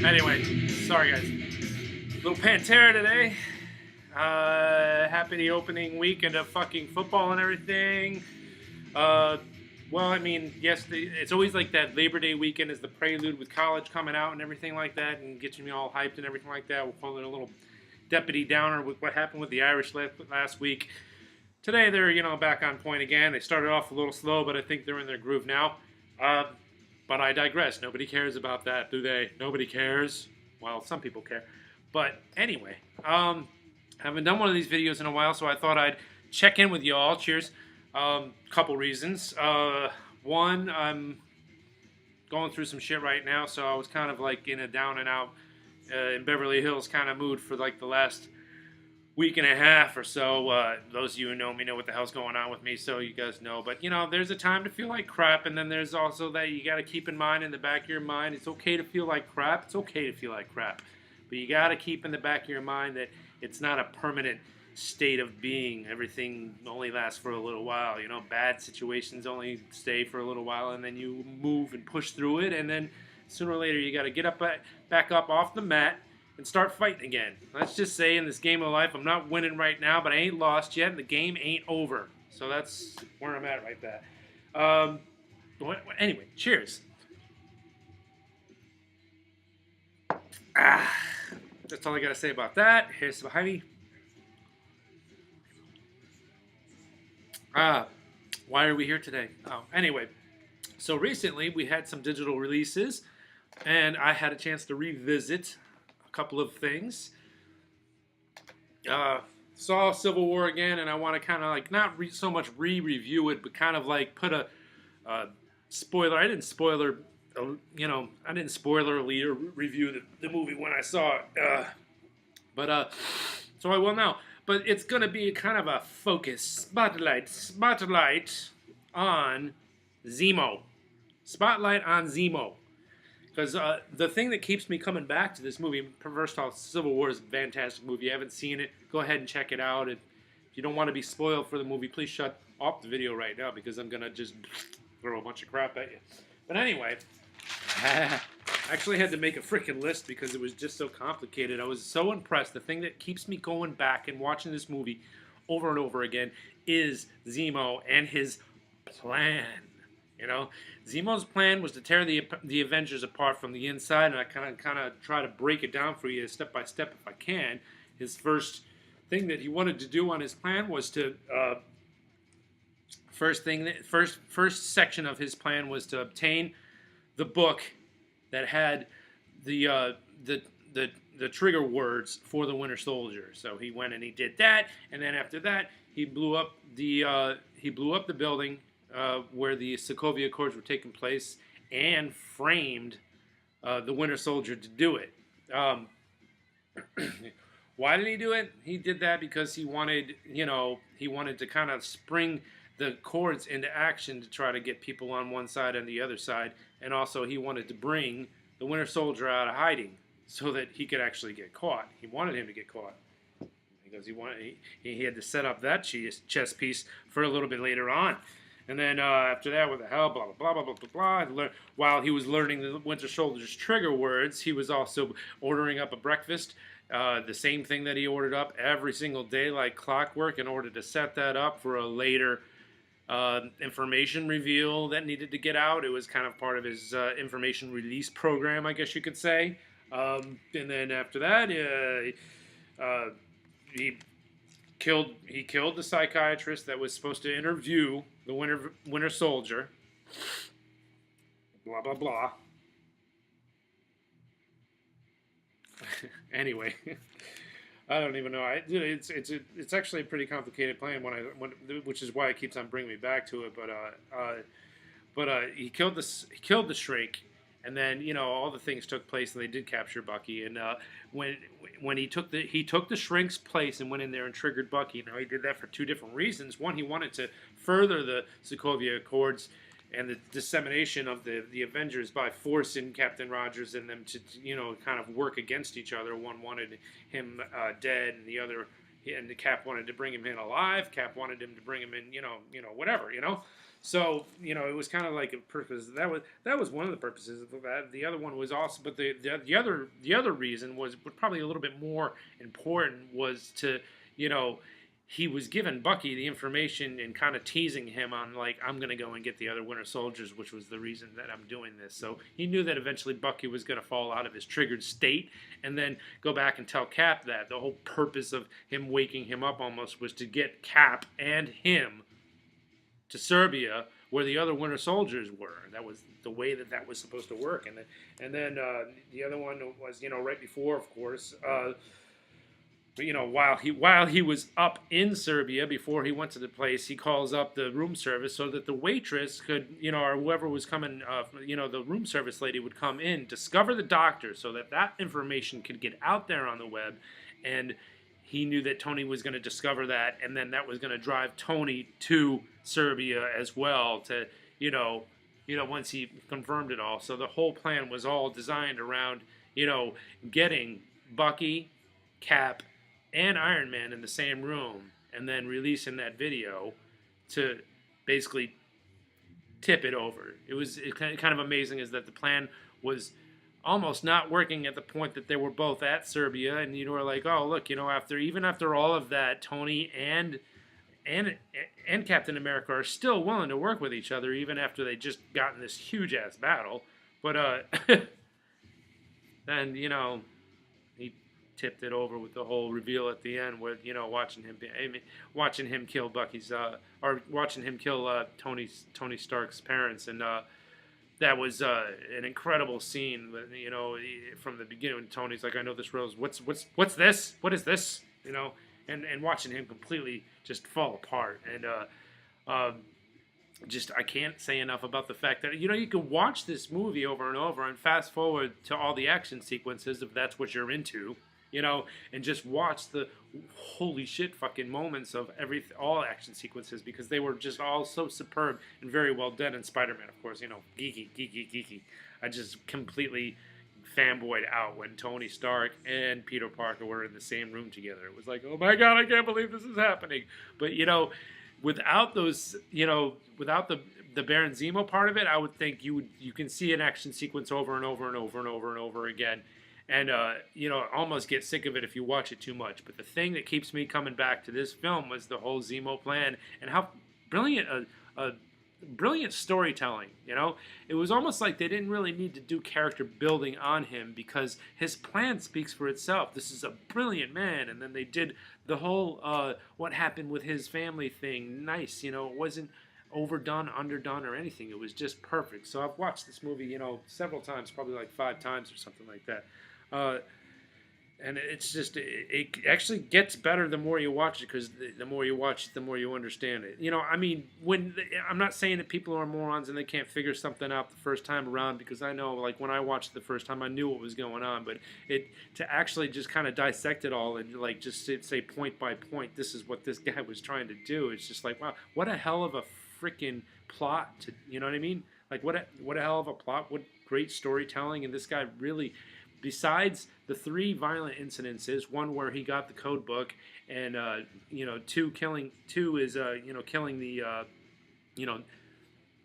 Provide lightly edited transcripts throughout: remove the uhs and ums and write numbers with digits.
Anyway, sorry guys. Little Pantera today. Happy opening weekend of fucking football and everything. Well, I mean, yes, it's always like that Labor Day weekend is the prelude with college coming out and everything like that, and getting me all hyped and everything like that. We'll call it a little deputy downer with what happened with the Irish last week. Today they're back on point again. They started off a little slow, but I think they're in their groove now. But I digress. Nobody cares about that, do they? Nobody cares. Well, some people care. But anyway, I haven't done one of these videos in a while, so I thought I'd check in with y'all. Cheers. Couple reasons. One, I'm going through some shit right now, so I was kind of like in a down and out in Beverly Hills kind of mood for like the last week and a half or so. Those of you who know me know what the hell's going on with me, so you guys know. But, there's a time to feel like crap, and then there's also that you got to keep in mind in the back of your mind, it's okay to feel like crap. It's okay to feel like crap. But you got to keep in the back of your mind that it's not a permanent state of being. Everything only lasts for a little while. Bad situations only stay for a little while, and then you move and push through it, and then sooner or later you got to get up back up off the mat and start fighting again. Let's just say in this game of life, I'm not winning right now, but I ain't lost yet, and the game ain't over. So that's where I'm at right there. Anyway, cheers. That's all I got to say about that. Here's some behind me. Why are we here today? Anyway, so recently we had some digital releases, and I had a chance to revisit couple of things. Saw Civil War again, and I want to kind of like not so much re-review it, but kind of like put a spoiler. I didn't spoiler review the movie when I saw it, so I will now. But it's gonna be kind of a focus spotlight on Zemo. Spotlight on Zemo. Because the thing that keeps me coming back to this movie, first off, Civil War is a fantastic movie. If you haven't seen it, go ahead and check it out. If you don't want to be spoiled for the movie, please shut off the video right now, because I'm going to just throw a bunch of crap at you. But anyway, I actually had to make a freaking list because it was just so complicated. I was so impressed. The thing that keeps me going back and watching this movie over and over again is Zemo and his plan. Zemo's plan was to tear the Avengers apart from the inside, and I kind of try to break it down for you step by step if I can. His first thing that he wanted to do on his plan was to first section of his plan was to obtain the book that had the trigger words for the Winter Soldier. So he went and he did that, and then after that he blew up the building where the Sokovia Accords were taking place, and framed the Winter Soldier to do it. Why did he do it? He did that because he wanted to kind of spring the cords into action to try to get people on one side and the other side, and also he wanted to bring the Winter Soldier out of hiding so that he could actually get caught. He wanted him to get caught because he had to set up that chess piece for a little bit later on. And then after that, what the hell, blah, blah, blah, blah, blah, blah. While he was learning the Winter Soldier's trigger words, he was also ordering up a breakfast, the same thing that he ordered up every single day like clockwork, in order to set that up for a later information reveal that needed to get out. It was kind of part of his information release program, I guess you could say. And then after that, he killed the psychiatrist that was supposed to interview the Winter Soldier. Blah, blah, blah. Anyway, I don't even know. It's actually a pretty complicated plan, which is why it keeps on bringing me back to it. But he killed the Shrink, And then all the things took place, and they did capture Bucky. And when he took the Shrink's place and went in there and triggered Bucky. Now he did that for two different reasons. One, he wanted to further the Sokovia Accords and the dissemination of the Avengers by forcing Captain Rogers and them to kind of work against each other. One wanted him dead, and the other, and the Cap wanted to bring him in alive. Cap wanted him to bring him in, whatever. So it was kind of like a purpose. That was one of the purposes of that. The other one was also, but the other reason was probably a little bit more important, was to he was giving Bucky the information and kind of teasing him on, like, I'm going to go and get the other Winter Soldiers, which was the reason that I'm doing this. So he knew that eventually Bucky was going to fall out of his triggered state and then go back and tell Cap that. The whole purpose of him waking him up almost was to get Cap and him to Serbia, where the other Winter Soldiers were. That was the way that was supposed to work. And then the other one was, right before, of course, but while he was up in Serbia, before he went to the place, he calls up the room service so that the waitress could, or whoever was coming, the room service lady would come in, discover the doctor, so that information could get out there on the web. And he knew that Tony was going to discover that, and then that was going to drive Tony to Serbia as well to, once he confirmed it all. So the whole plan was all designed around, getting Bucky, Cap, and Iron Man in the same room, and then releasing that video to basically tip it over. It was kind of amazing is that the plan was almost not working at the point that they were both at Serbia, and were like, oh look, after all of that, Tony and Captain America are still willing to work with each other even after they just got in this huge ass battle. But then he tipped it over with the whole reveal at the end, where watching him kill Bucky's or watching him kill Tony Stark's parents, and that was an incredible scene. From the beginning, when Tony's like, "I know this rose. What's this? What is this?" And watching him completely just fall apart, and I can't say enough about the fact that you can watch this movie over and over and fast forward to all the action sequences if that's what you're into. And just watch the holy shit fucking moments of all action sequences, because they were just all so superb and very well done. And Spider-Man, of course, geeky. I just completely fanboyed out when Tony Stark and Peter Parker were in the same room together. It was like, oh my God, I can't believe this is happening. But, without those, without the Baron Zemo part of it, I would think you can see an action sequence over and over and over and over and over again. And, almost get sick of it if you watch it too much. But the thing that keeps me coming back to this film was the whole Zemo plan and how brilliant brilliant storytelling. It was almost like they didn't really need to do character building on him, because his plan speaks for itself. This is a brilliant man. And then they did the whole what happened with his family thing nice. It wasn't overdone, underdone, or anything. It was just perfect. So I've watched this movie, several times, probably like 5 times or something like that. And it's just, it actually gets better the more you watch it, because the more you watch it, the more you understand it. I'm not saying that people are morons and they can't figure something out the first time around, because I know, like, when I watched it the first time, I knew what was going on, but to actually just kind of dissect it all and, like, just say point by point, this is what this guy was trying to do. It's just like, wow, what a hell of a freaking plot to, you know what I mean? Like, what a hell of a plot, what great storytelling, and this guy really, besides the 3 violent incidences, one where he got the code book, and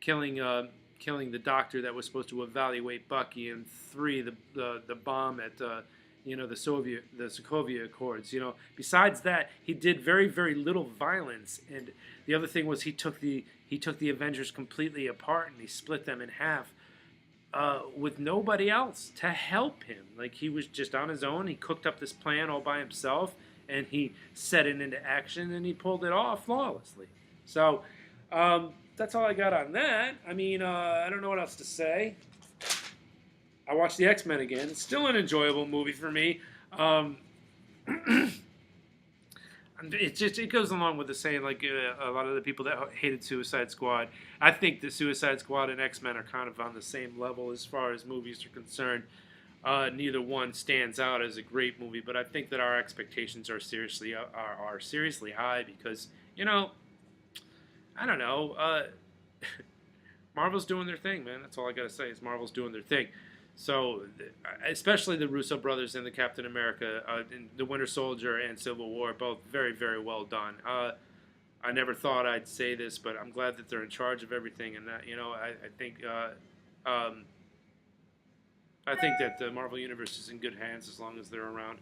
killing the doctor that was supposed to evaluate Bucky, and 3 the bomb at the Sokovia Accords. Besides that, he did very, very little violence. And the other thing was he took the Avengers completely apart, and he split them in half. With nobody else to help him. Like, he was just on his own. He cooked up this plan all by himself, and he set it into action, and he pulled it off flawlessly. So, that's all I got on that. I mean, I don't know what else to say. I watched the X-Men again. It's still an enjoyable movie for me. it goes along with the saying, like a lot of the people that hated Suicide Squad. I think the Suicide Squad and X-Men are kind of on the same level as far as movies are concerned. Neither one stands out as a great movie, but I think that our expectations are seriously high because, you know, I don't know. Marvel's doing their thing, man. That's all I gotta say is Marvel's doing their thing. So, especially the Russo brothers in the Captain America, in the Winter Soldier and Civil War, both very, very well done. I never thought I'd say this, but I'm glad that they're in charge of everything, and that, you know, I think that the Marvel Universe is in good hands as long as they're around.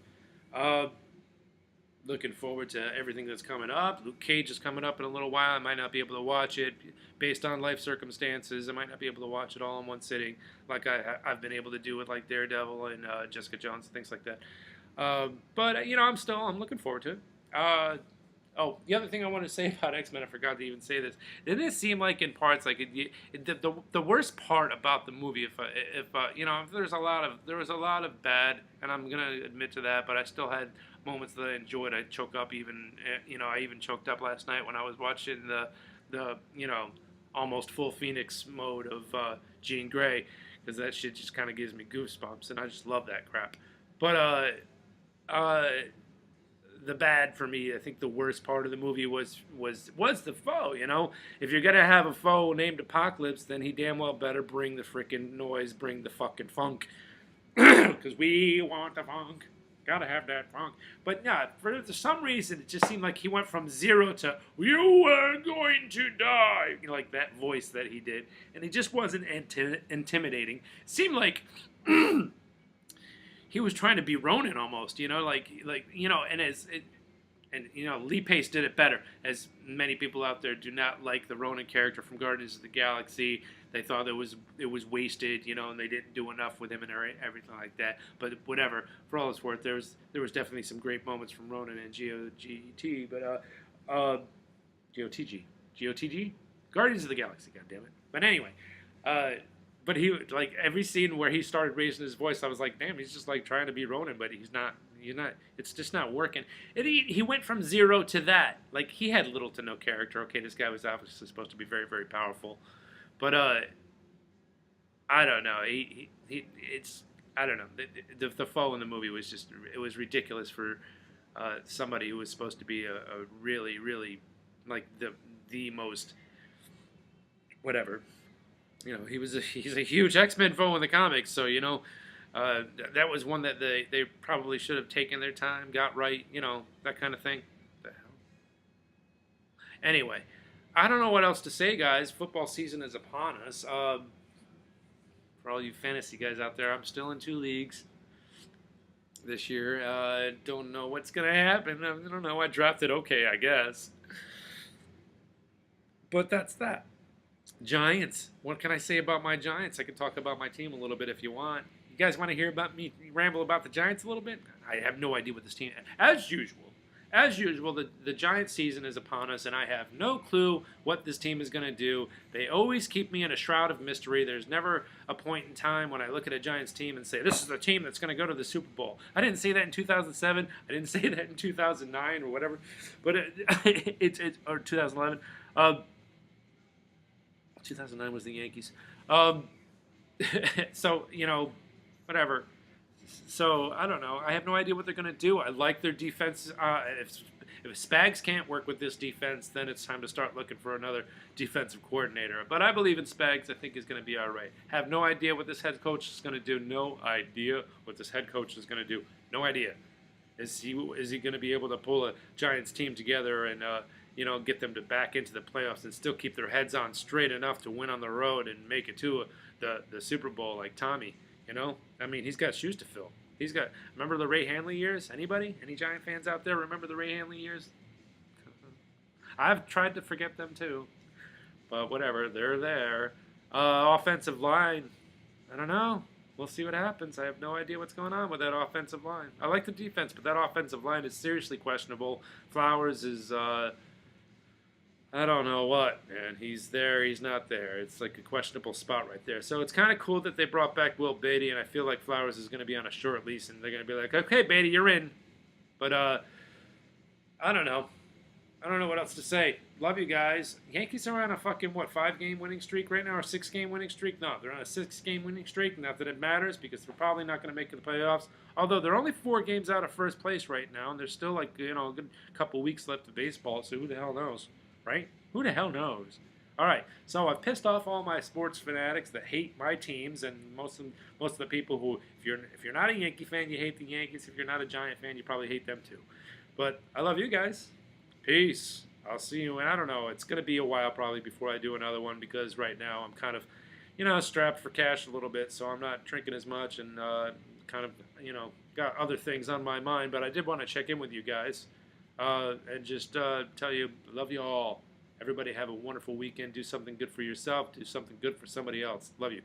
Looking forward to everything that's coming up. Luke Cage is coming up in a little while. I might not be able to watch it based on life circumstances. I might not be able to watch it all in one sitting, like I've been able to do with like Daredevil and Jessica Jones and things like that. But you know, I'm looking forward to it. Oh, the other thing I want to say about X-Men, I forgot to even say this. Didn't it seem like in parts, like the worst part about the movie, if you know, if there was a lot of bad, and I'm gonna admit to that, but I still had moments that I enjoyed. I choke up even, you know, I even choked up last night when I was watching the you know, almost full Phoenix mode of Jean Grey, because that shit just kind of gives me goosebumps, and I just love that crap. But the bad for me, I think the worst part of the movie was the foe. You know, if you're gonna have a foe named Apocalypse, then he damn well better bring the freaking noise, bring the fucking funk, because we want the funk. Gotta have that funk. But yeah, for some reason, it just seemed like he went from zero to "You are going to die," you know, like that voice that he did, and he just wasn't intimidating. It seemed like he was trying to be Ronin almost, you know, like you know, and you know, Lee Pace did it better. As many people out there do not like the Ronin character from Guardians of the Galaxy. They thought it was wasted, you know, and they didn't do enough with him and everything like that. But whatever, for all it's worth, there was definitely some great moments from Ronin and GOTG, but GOTG, Guardians of the Galaxy, goddammit. But anyway, but he, like, every scene where he started raising his voice, I was like, damn, he's just like trying to be Ronin, but he's not. It's just not working. He went from zero to that. Like, he had little to no character. Okay, this guy was obviously supposed to be very, very powerful, but I don't know. It's I don't know. The foe in the movie was just, it was ridiculous for somebody who was supposed to be a really, really, like, the most whatever. You know, he's a huge X-Men foe in the comics, so, you know, that was one that they probably should have taken their time, got right, you know, that kind of thing. What the hell? Anyway, I don't know what else to say, guys. Football season is upon us. For all you fantasy guys out there, I'm still in 2 leagues this year. I don't know what's going to happen. I don't know. I drafted okay, I guess. But that's that. Giants. What can I say about my Giants? I can talk about my team a little bit if you want. You guys want to hear about me ramble about the Giants a little bit? I have no idea what this team... As usual, the Giants season is upon us, and I have no clue what this team is going to do. They always keep me in a shroud of mystery. There's never a point in time when I look at a Giants team and say, this is the team that's going to go to the Super Bowl. I didn't say that in 2007. I didn't say that in 2009 or whatever. But or 2011. 2009 was the Yankees. So, you know, whatever. So, I don't know. I have no idea what they're going to do. I like their defense. If Spags can't work with this defense, then it's time to start looking for another defensive coordinator. But I believe in Spags. I think he's going to be all right. Have no idea what this head coach is going to do. No idea what this head coach is going to do. No idea. Is he going to be able to pull a Giants team together and you know, get them to back into the playoffs and still keep their heads on straight enough to win on the road and make it to the Super Bowl like Tommy, you know? I mean, he's got shoes to fill. Remember the Ray Hanley years? Anybody? Any Giant fans out there remember the Ray Hanley years? I've tried to forget them too, but whatever, they're there. Offensive line, I don't know. We'll see what happens. I have no idea what's going on with that offensive line. I like the defense, but that offensive line is seriously questionable. Flowers is... I don't know what, man. He's there, he's not there. It's like a questionable spot right there. So it's kind of cool that they brought back Will Beatty, and I feel like Flowers is going to be on a short lease, and they're going to be like, okay, Beatty, you're in. But I don't know. I don't know what else to say. Love you guys. Yankees are on a fucking what 5-game winning streak right now, or 6-game winning streak? No, they're on a 6-game winning streak. Not that it matters because they're probably not going to make the playoffs. Although they're only 4 games out of first place right now, and there's still like a good couple weeks left of baseball. So who the hell knows, right? Who the hell knows? All right, so I've pissed off all my sports fanatics that hate my teams, and most of the people who, if you're not a Yankee fan, you hate the Yankees. If you're not a Giant fan, you probably hate them too. But I love you guys. Peace. I'll see you. And I don't know. It's going to be a while probably before I do another one because right now I'm kind of, strapped for cash a little bit, so I'm not drinking as much and kind of, got other things on my mind. But I did want to check in with you guys and just tell you, love you all. Everybody have a wonderful weekend. Do something good for yourself. Do something good for somebody else. Love you.